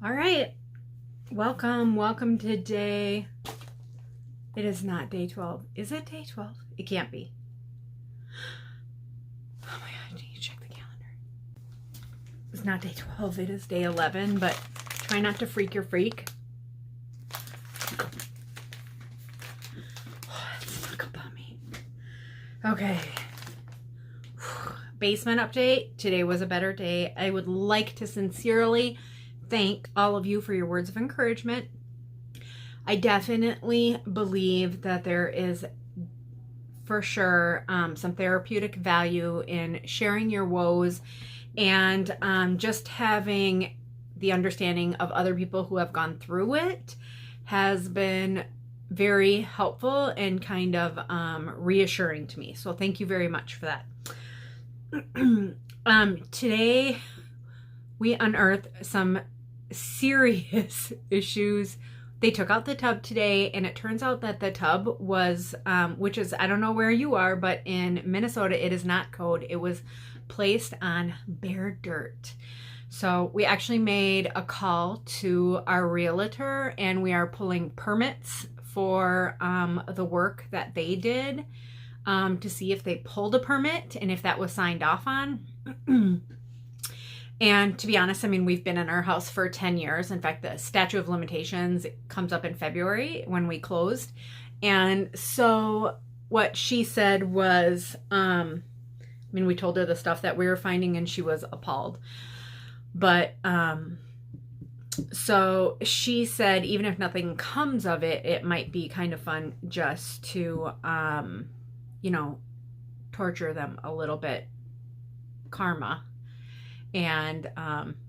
All right, welcome to day, it is not day 12. Is it day 12? It can't be. Oh my God, I need to check the calendar. It's not day 12, it is day 11, but try not to freak your freak. Oh, that snuck up on me. Okay. Basement update. Today was a better day. I would like to sincerely thank all of you for your words of encouragement. I definitely believe that there is for sure some therapeutic value in sharing your woes and just having the understanding of other people who have gone through it has been very helpful and kind of reassuring to me. So thank you very much for that. Today we unearthed some serious issues. They took out the tub today, and it turns out that the tub was, which is, I don't know where you are, but in Minnesota, it is not code. It was placed on bare dirt. So we actually made a call to our realtor, and we are pulling permits for the work that they did to see if they pulled a permit and if that was signed off on. And to be honest, I mean, we've been in our house for 10 years. In fact, the statute of limitations comes up in February when we closed. And so what she said was, we told her the stuff that we were finding and she was appalled. But, so she said, even if nothing comes of it, it might be kind of fun just to, torture them a little bit. Karma. And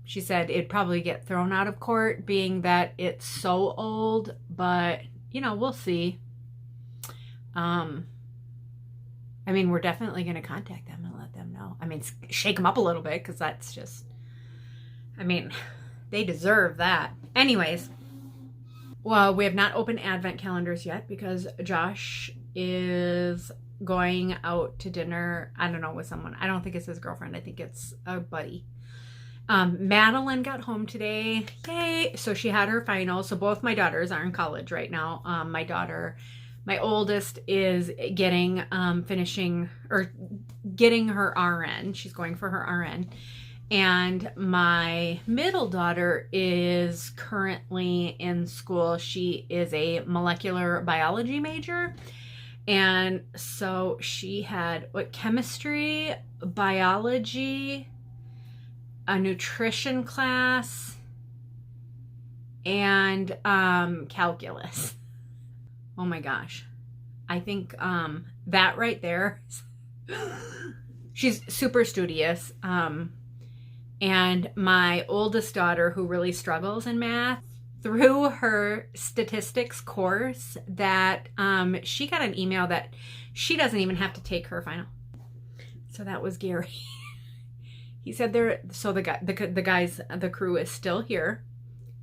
she said it'd probably get thrown out of court being that it's so old, but we'll see. We're definitely going to contact them and let them know. Shake them up a little bit, because that's just, they deserve that. Anyways, well, we have not opened advent calendars yet because Josh is going out to dinner, I don't know, with someone. I don't think it's his girlfriend. I think it's a buddy. Madeline got home today. Yay! So she had her final. So both my daughters are in college right now. My oldest is getting her RN. She's going for her RN. And my middle daughter is currently in school. She is a molecular biology major. And so she had chemistry, biology, a nutrition class, and calculus. Oh my gosh. I think that right there, she's super studious. And my oldest daughter, who really struggles in math, through her statistics course, that she got an email that she doesn't even have to take her final. So that was Gary. He said the crew is still here.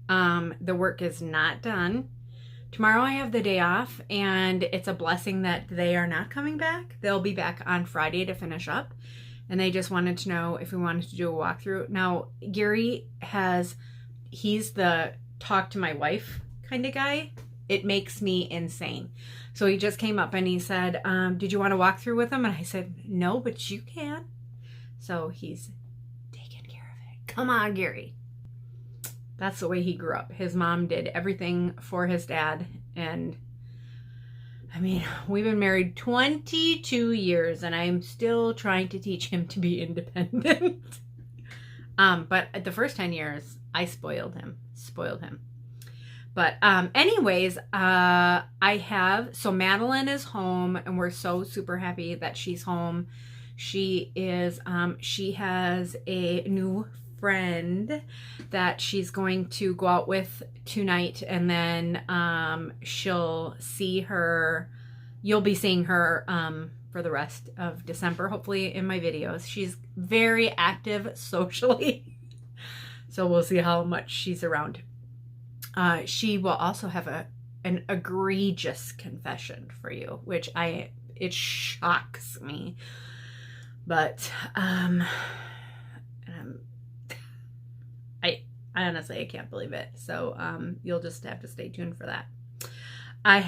The work is not done. Tomorrow I have the day off, and it's a blessing that they are not coming back. They'll be back on Friday to finish up. And they just wanted to know if we wanted to do a walkthrough. Now, Gary he's the talk to my wife kind of guy. It makes me insane. So he just came up and he said, did you want to walk through with him? And I said, no, but you can. So he's taking care of it. Come on, Gary. That's the way he grew up. His mom did everything for his dad. And we've been married 22 years and I'm still trying to teach him to be independent. But the first 10 years, I spoiled him. But anyways, so Madeline is home and we're so super happy that she's home. She has a new friend that she's going to go out with tonight, and then you'll be seeing her for the rest of December, hopefully in my videos. She's very active socially. So we'll see how much she's around. She will also have an egregious confession for you, which it shocks me. But honestly, I can't believe it. So you'll just have to stay tuned for that. I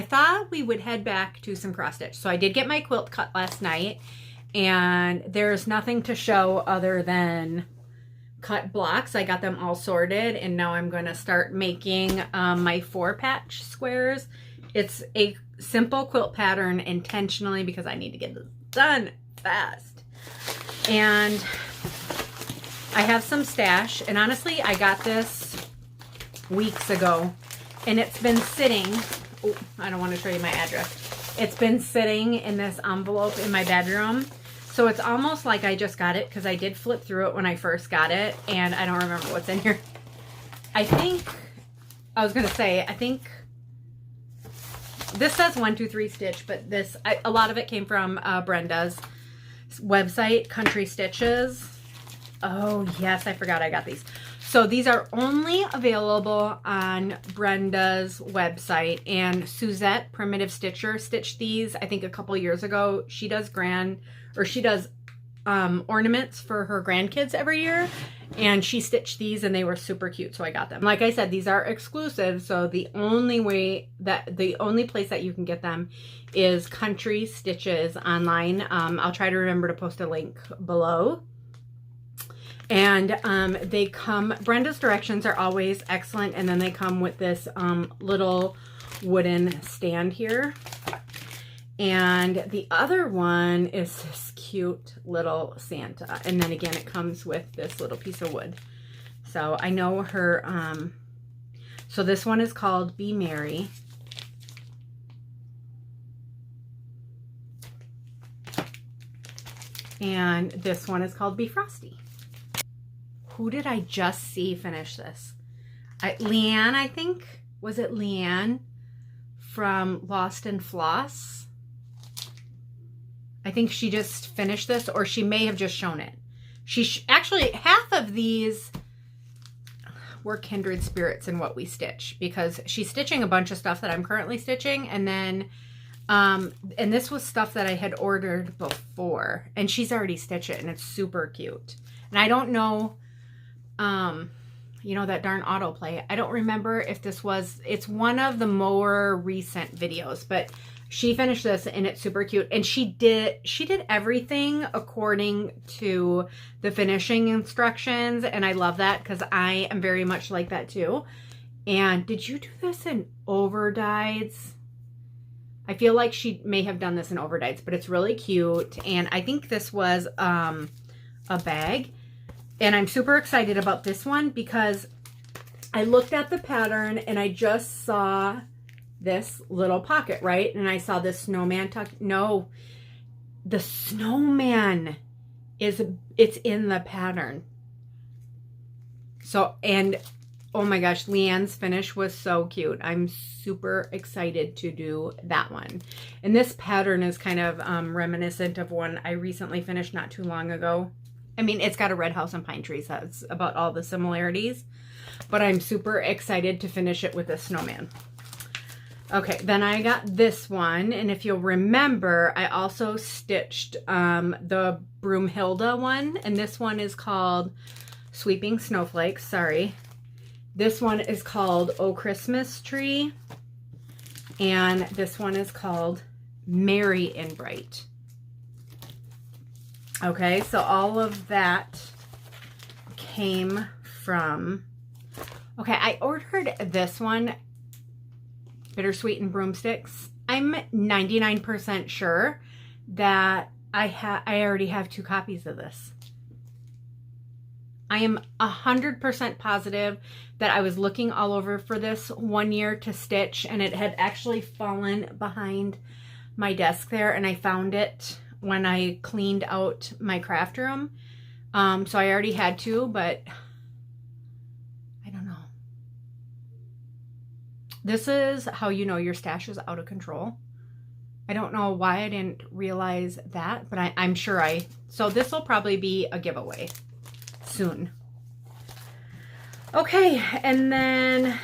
thought we would head back to some cross stitch. So I did get my quilt cut last night, and there's nothing to show other than cut blocks. I got them all sorted, and now I'm going to start making my 4-patch squares. It's a simple quilt pattern intentionally because I need to get this done fast. And I have some stash, and honestly, I got this weeks ago, and it's been sitting. Oh, I don't want to show you my address. It's been sitting in this envelope in my bedroom. So it's almost like I just got it because I did flip through it when I first got it, and I don't remember what's in here. I think this says 1, 2, 3 stitch, but a lot of it came from Brenda's website, Country Stitches. Oh yes, I forgot I got these. So these are only available on Brenda's website, and Suzette, Primitive Stitcher, stitched these I think a couple years ago. She does ornaments for her grandkids every year, and she stitched these, and they were super cute, so I got them. Like I said, these are exclusive, so the only place that you can get them is Country Stitches online. I'll try to remember to post a link below. And Brenda's directions are always excellent, and then they come with this little wooden stand here. And the other one is this cute little Santa. And then again, it comes with this little piece of wood. So I know her, so this one is called Be Merry. And this one is called Be Frosty. Who did I just see finish this? Leanne, I think. Was it Leanne from Lost and Floss? I think she just finished this, or she may have just shown it. Actually, half of these were kindred spirits in what we stitch, because she's stitching a bunch of stuff that I'm currently stitching, and then and this was stuff that I had ordered before, and she's already stitched it, and it's super cute. And I don't know, you know, that darn autoplay. I don't remember if it's one of the more recent videos, but she finished this, and it's super cute. And she did everything according to the finishing instructions, and I love that because I am very much like that too. And did you do this in overdyes? I feel like she may have done this in overdyes, but it's really cute. And I think this was a bag. And I'm super excited about this one because I looked at the pattern and I just saw this little pocket, right? And I saw this snowman the snowman it's in the pattern. So, and oh my gosh, Leanne's finish was so cute. I'm super excited to do that one. And this pattern is kind of reminiscent of one I recently finished not too long ago. I mean, it's got a red house and pine trees. That's about all the similarities. But I'm super excited to finish it with a snowman. Okay, then I got this one. And if you'll remember, I also stitched the Broomhilda one. And this one is called Sweeping Snowflakes. Sorry. This one is called Oh Christmas Tree. And this one is called Merry and Bright. Okay, so all of that came from, okay, I ordered this one, Bittersweet and Broomsticks. I'm 99% sure that I already have 2 copies of this. I am 100% positive that I was looking all over for this one year to stitch, and it had actually fallen behind my desk there, and I found it when I cleaned out my craft room. So I already had 2, but I don't know. This is how you know your stash is out of control. I don't know why I didn't realize that, but I'm sure so this will probably be a giveaway soon. Okay, and then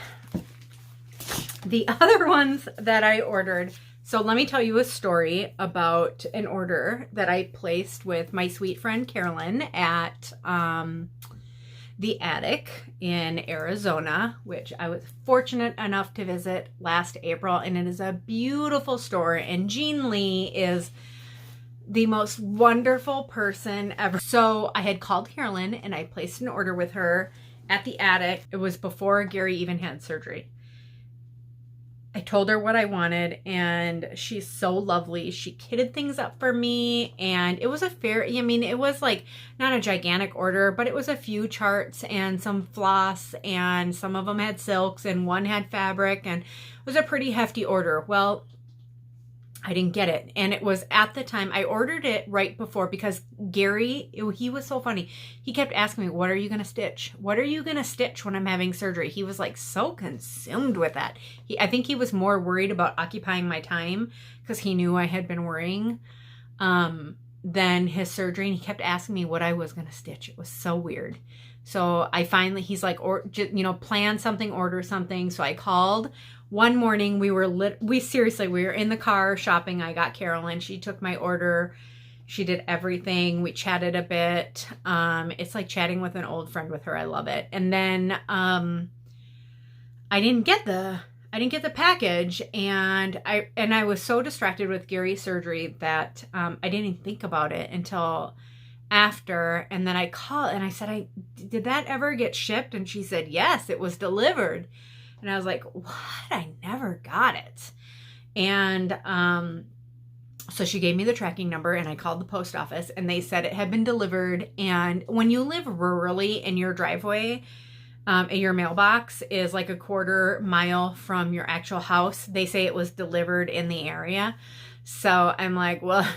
the other ones that I ordered. So let me tell you a story about an order that I placed with my sweet friend Carolyn at the Attic in Arizona, which I was fortunate enough to visit last April, and it is a beautiful store, and Jean Lee is the most wonderful person ever. So I had called Carolyn and I placed an order with her at the Attic. It was before Gary even had surgery. I told her what I wanted, and she's so lovely. She kitted things up for me, and it was a fair, I mean, it was like not a gigantic order, but it was a few charts and some floss, and some of them had silks and one had fabric, and it was a pretty hefty order. Well, I didn't get it. And it was at the time I ordered it right before, because Gary, he was so funny. He kept asking me, what are you going to stitch? What are you going to stitch when I'm having surgery? He was like so consumed with that. I think he was more worried about occupying my time because he knew I had been worrying than his surgery. And he kept asking me what I was going to stitch. It was so weird. So I finally, he's like, plan something, order something. So I called. One morning we were in the car shopping. I got Carolyn. She took my order. She did everything. We chatted a bit. It's like chatting with an old friend with her. I love it. And then I didn't get the package, and I was so distracted with Gary's surgery that I didn't even think about it until after. And then I called and I said, did that ever get shipped? And she said, yes, it was delivered. And I was like, what? I never got it. And so she gave me the tracking number, and I called the post office, and they said it had been delivered. And when you live rurally in your driveway, your mailbox is like a quarter mile from your actual house, they say it was delivered in the area. So I'm like, well, it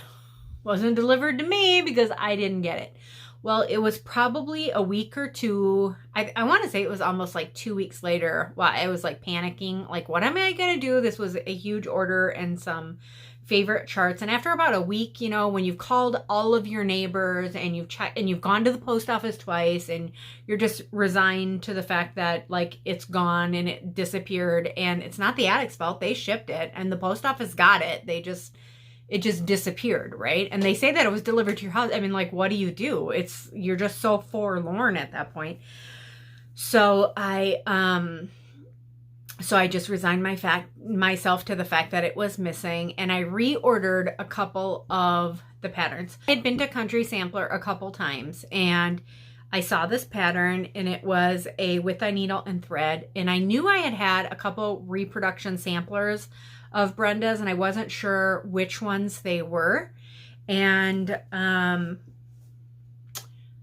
wasn't delivered to me because I didn't get it. Well, it was probably a week or two. I want to say it was almost like 2 weeks later. Well, I was like panicking, like, what am I going to do? This was a huge order and some favorite charts. And after about a week, you know, when you've called all of your neighbors and you've gone to the post office twice, and you're just resigned to the fact that like it's gone and it disappeared, and it's not the Attic's fault. They shipped it and the post office got it. It just disappeared, right? And they say that it was delivered to your house. I mean, like, what do? You're just so forlorn at that point. So I just resigned myself to the fact that it was missing, and I reordered a couple of the patterns. I had been to Country Sampler a couple times, and I saw this pattern, and it was a with a needle and thread, and I knew I had a couple reproduction samplers of Brenda's, and I wasn't sure which ones they were. And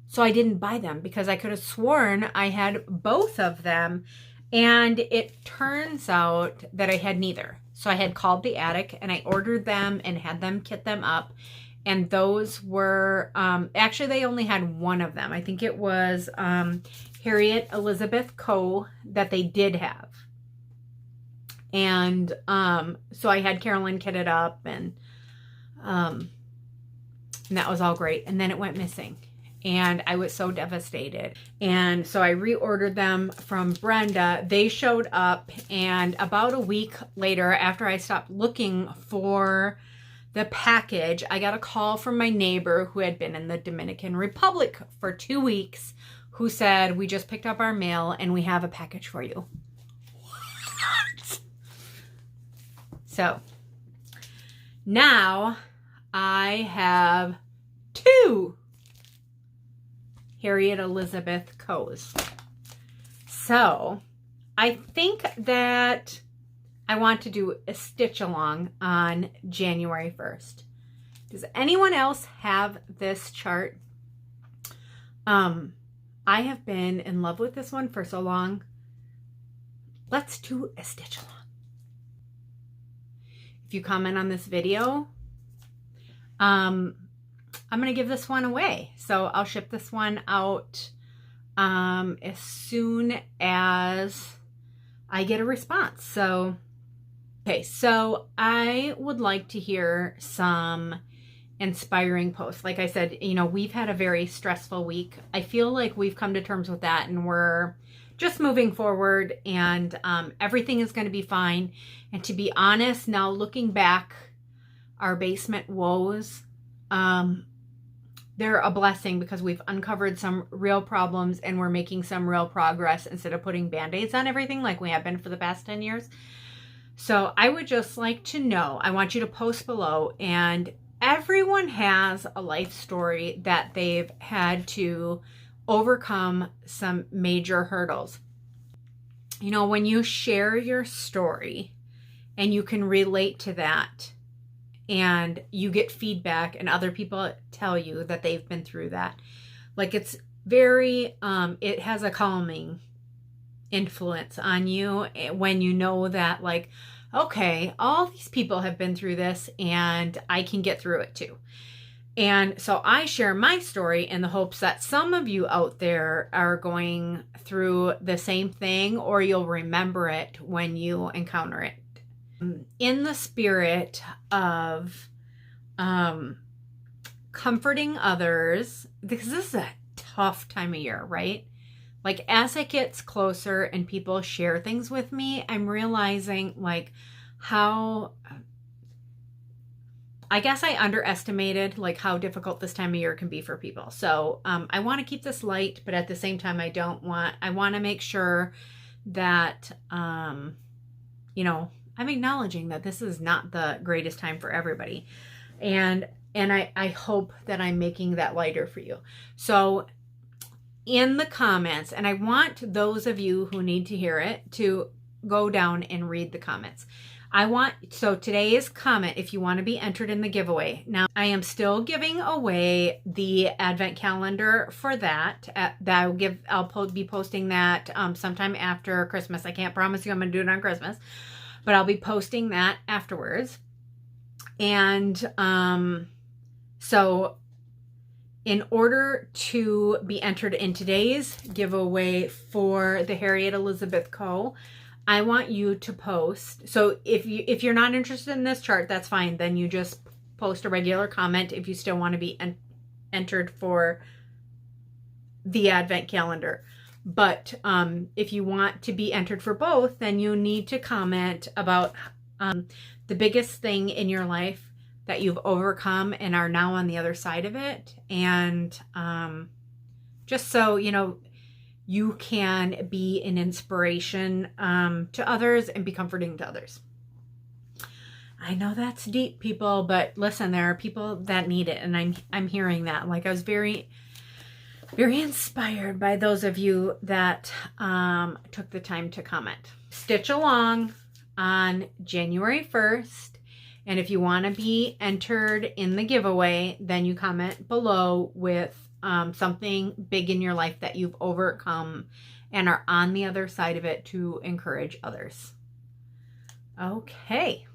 so I didn't buy them because I could have sworn I had both of them. And it turns out that I had neither. So I had called the Attic and I ordered them and had them kit them up. And those were, actually they only had one of them. I think it was Harriet Elizabeth Coe that they did have. And so I had Carolyn kit it up, and that was all great. And then it went missing, and I was so devastated. And so I reordered them from Brenda. They showed up, and about a week later, after I stopped looking for the package, I got a call from my neighbor who had been in the Dominican Republic for 2 weeks, who said, we just picked up our mail and we have a package for you. So now I have 2 Harriet Elizabeth Coes. So I think that I want to do a stitch along on January 1st. Does anyone else have this chart? I have been in love with this one for so long. Let's do a stitch along. If you comment on this video, I'm going to give this one away. So I'll ship this one out as soon as I get a response. So, okay, so I would like to hear some inspiring posts. Like I said, you know, we've had a very stressful week. I feel like we've come to terms with that, and we're just moving forward, and everything is going to be fine. And to be honest, now looking back, our basement woes, they're a blessing because we've uncovered some real problems and we're making some real progress instead of putting band-aids on everything like we have been for the past 10 years. So I would just like to know, I want you to post below, and everyone has a life story that they've had to overcome some major hurdles. You know, when you share your story and you can relate to that, and you get feedback and other people tell you that they've been through that, like, it's very, it has a calming influence on you when you know that, like, okay, all these people have been through this and I can get through it too. And so I share my story in the hopes that some of you out there are going through the same thing, or you'll remember it when you encounter it. In the spirit of comforting others, because this is a tough time of year, right? Like, as it gets closer and people share things with me, I'm realizing, like, how, I guess I underestimated, like, how difficult this time of year can be for people. So I want to keep this light, but at the same time, I want to make sure that, you know, I'm acknowledging that this is not the greatest time for everybody. And I hope that I'm making that lighter for you. So in the comments, and I want those of you who need to hear it to go down and read the comments. So today's comment, if you want to be entered in the giveaway. Now, I am still giving away the advent calendar for that. I'll be posting that sometime after Christmas. I can't promise you I'm going to do it on Christmas, but I'll be posting that afterwards. And so in order to be entered in today's giveaway for the Harriet Elizabeth Co., I want you to post. So if you're not interested in this chart, that's fine. Then you just post a regular comment if you still want to be entered for the advent calendar. But if you want to be entered for both, then you need to comment about the biggest thing in your life that you've overcome and are now on the other side of it. And just so, you know, you can be an inspiration to others and be comforting to others. I know that's deep, people, but listen, there are people that need it. And I'm hearing that. Like, I was very inspired by those of you that took the time to comment. Stitch along on January 1st. And if you want to be entered in the giveaway, then you comment below with something big in your life that you've overcome and are on the other side of it to encourage others. Okay.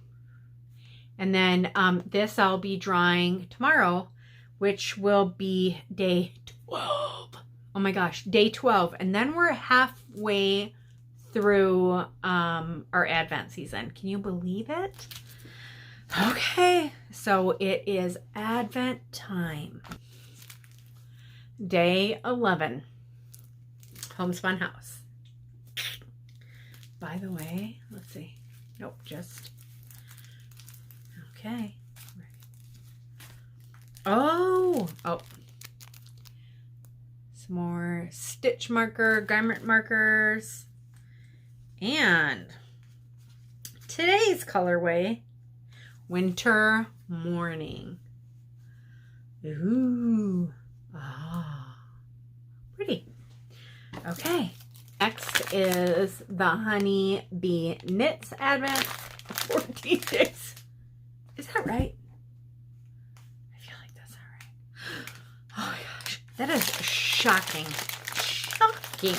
And then this I'll be drawing tomorrow, which will be day 12. Oh my gosh, day 12. And then we're halfway through our Advent season. Can you believe it? Okay, so it is Advent time. Day 11. Homespun house. By the way, let's see. Nope, just. Okay. Oh. Some more stitch marker, garment markers. And today's colorway, Winter Morning. Ooh. Pretty. Okay. Next is the Honey Bee Knits Advent 14 days. Is that right? I feel like that's all right. Oh my gosh. That is shocking. Shocking.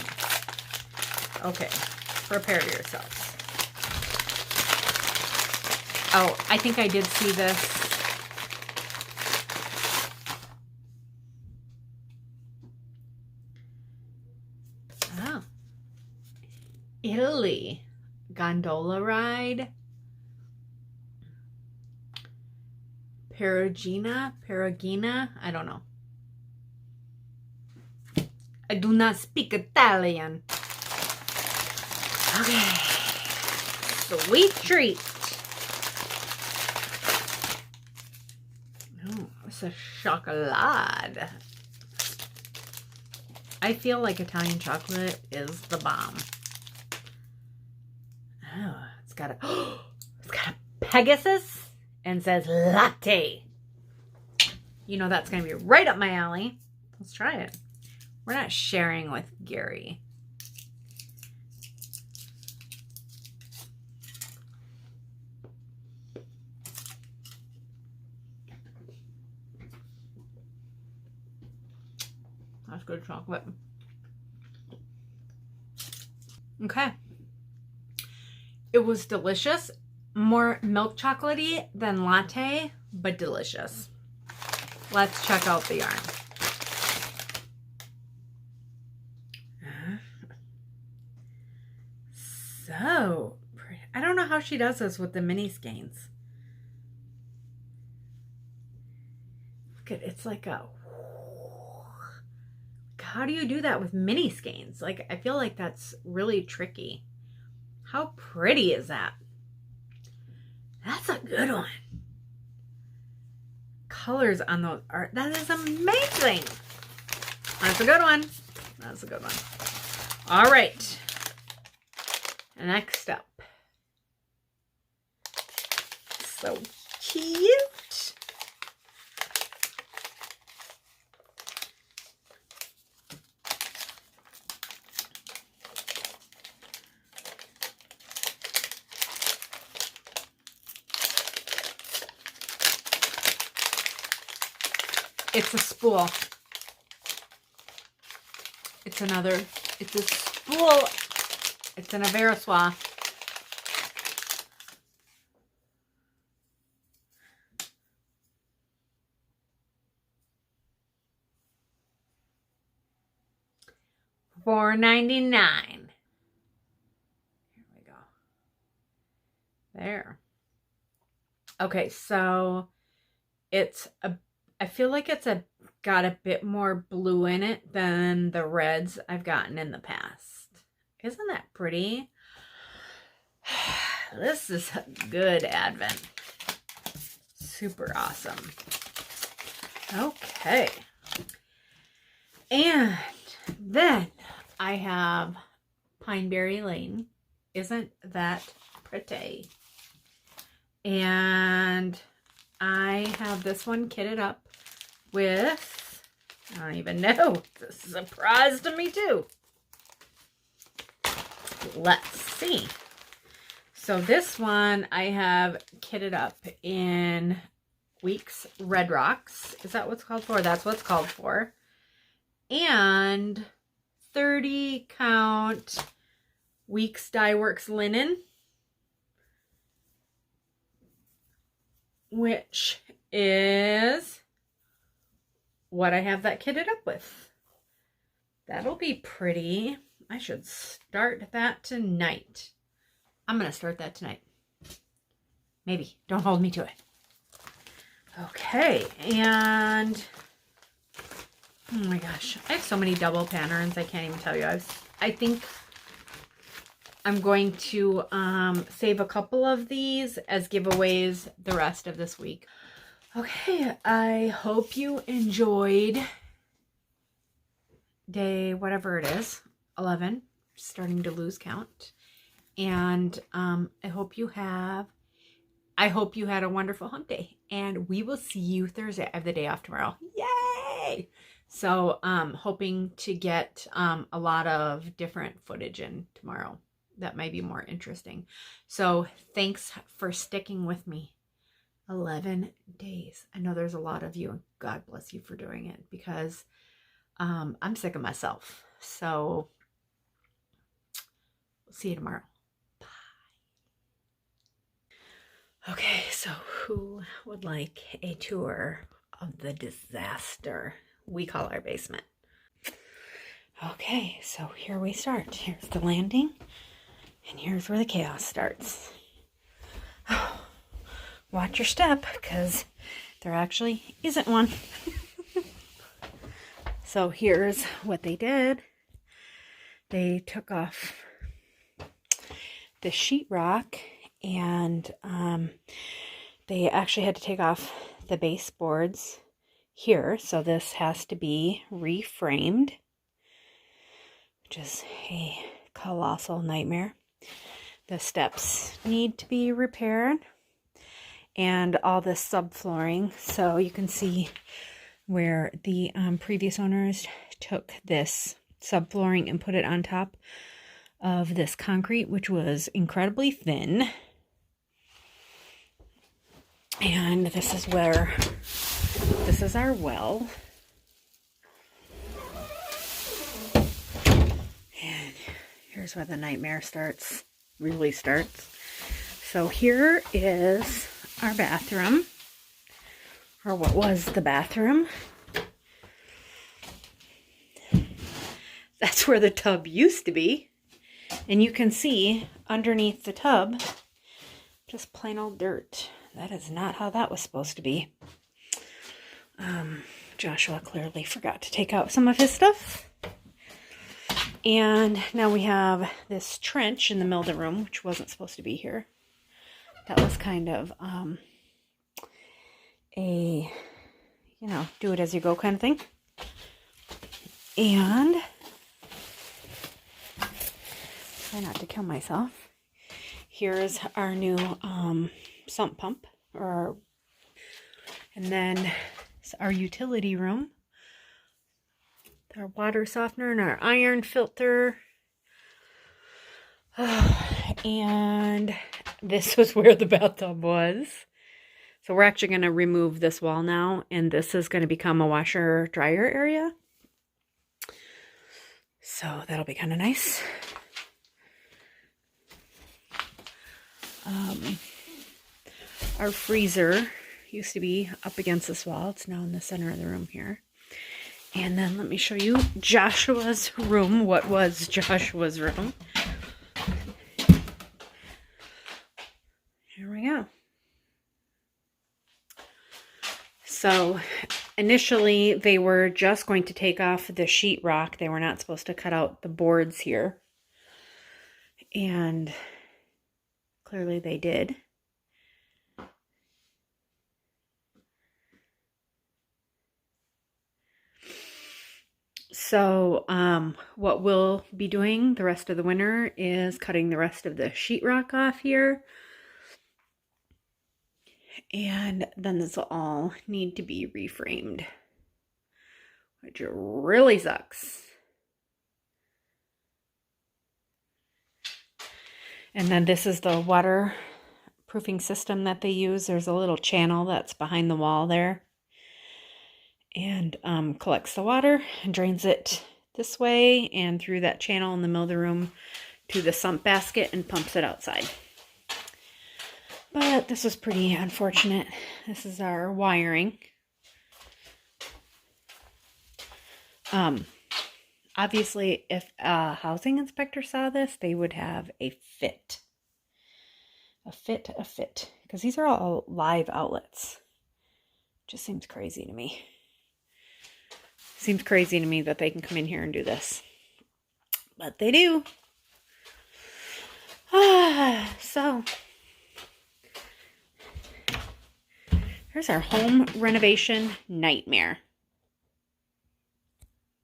Okay. Prepare yourselves. Oh, I think I did see this. Oh. Italy. Gondola ride. Perugina? I don't know. I do not speak Italian. Okay. Sweet treat. Oh, it's a chocolate. I feel like Italian chocolate is the bomb. Oh, it's got a Pegasus and says latte. You know that's going to be right up my alley. Let's try it. We're not sharing with Gary. That's good chocolate. Okay. It was delicious. More milk chocolatey than latte, but delicious. Let's check out the yarn. So pretty. I don't know how she does this with the mini skeins. Look at it's like a. How do you do that with mini skeins? Like, I feel like that's really tricky. How pretty is that? That's a good one. Colors on those are, that is amazing. That's a good one. That's a good one. All right. Next up. So cute. It's a spool. It's a spool. It's an Averosoie. $4.99. Here we go. There. Okay, so it's a, I feel like it's got a bit more blue in it than the reds I've gotten in the past. Isn't that pretty? This is a good advent. Super awesome. Okay. And then I have Pineberry Lane. Isn't that pretty? And I have this one kitted up with, I don't even know, this is a surprise to me too. Let's see. So this one I have kitted up in Weeks Red Rocks. Is that what's called for? That's what's called for. And 30 count Weeks Dye Works linen, which is what I have that kitted up with. That'll be pretty. I should start that tonight. I'm going to start that tonight. Maybe. Don't hold me to it. Okay. And oh my gosh. I have so many double patterns. I can't even tell you. I think I'm going to save a couple of these as giveaways the rest of this week. Okay. I hope you enjoyed day, whatever it is, 11. Starting to lose count. And I hope you had a wonderful hump day. And we will see you Thursday. I have the day off tomorrow. Yay! So hoping to get a lot of different footage in tomorrow. That might be more interesting. So thanks for sticking with me. 11 days. I know there's a lot of you, and God bless you for doing it, because I'm sick of myself. So we'll see you tomorrow. Okay, so who would like a tour of the disaster we call our basement? Okay, so here we start. Here's the landing, and here's where the chaos starts. Watch your step, because there actually isn't one. So here's what they did. They took off the sheetrock, and they actually had to take off the baseboards here, so this has to be reframed, which is a colossal nightmare. The steps need to be repaired, and all this subflooring. So you can see where the previous owners took this subflooring and put it on top of this concrete, which was incredibly thin. And this is our well. And here's where the nightmare really starts. So here is our bathroom, or what was the bathroom. That's where the tub used to be. And you can see underneath the tub, just plain old dirt. That is not how that was supposed to be. Joshua clearly forgot to take out some of his stuff. And now we have this trench in the middle of the room, which wasn't supposed to be here. That was kind of a, do it as you go kind of thing. And try not to kill myself. Here's our new sump pump, and then our utility room, our water softener and our iron filter. And this was where the bathtub was. So we're actually going to remove this wall now, and this is going to become a washer dryer area. So that'll be kind of nice. Our freezer used to be up against this wall. It's now in the center of the room here. And then let me show you Joshua's room. What was Joshua's room? Here we go. So initially they were just going to take off the sheetrock. They were not supposed to cut out the boards here. And clearly they did. So what we'll be doing the rest of the winter is cutting the rest of the sheetrock off here. And then this will all need to be reframed, which really sucks. And then this is the waterproofing system that they use. There's a little channel that's behind the wall there, and collects the water and drains it this way and through that channel in the middle of the room to the sump basket and pumps it outside. But this was pretty unfortunate. This is our wiring. Obviously, if a housing inspector saw this, they would have a fit. A fit. Because these are all live outlets. Just seems crazy to me. Seems crazy to me that they can come in here and do this. But they do. So here's our home renovation nightmare.